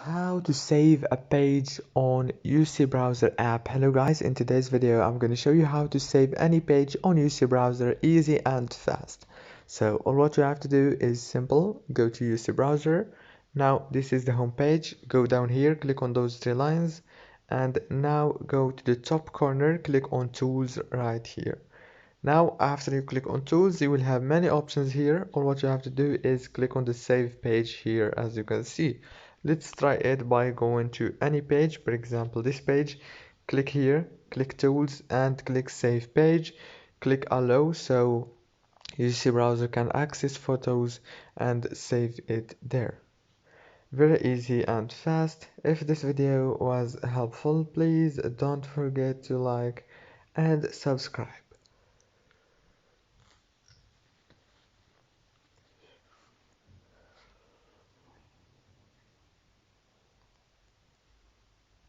How to save a page on UC browser app. Hello guys, in today's video I'm going to show you how to save any page on UC browser easy and fast. So all what you have to do is simple. Go to UC browser. Now this is the home page. Go down here, click on those three lines, and now go to the top corner, click on tools right here. Now after you click on tools, you will have many options here. All what you have to do is click on the save page here. As you can see, let's try it by going to any page. For example, this page. Click here, click tools, and click save page. Click allow so UC browser can access photos and save it there. Very easy and fast. If this video was helpful, please don't forget to like and subscribe.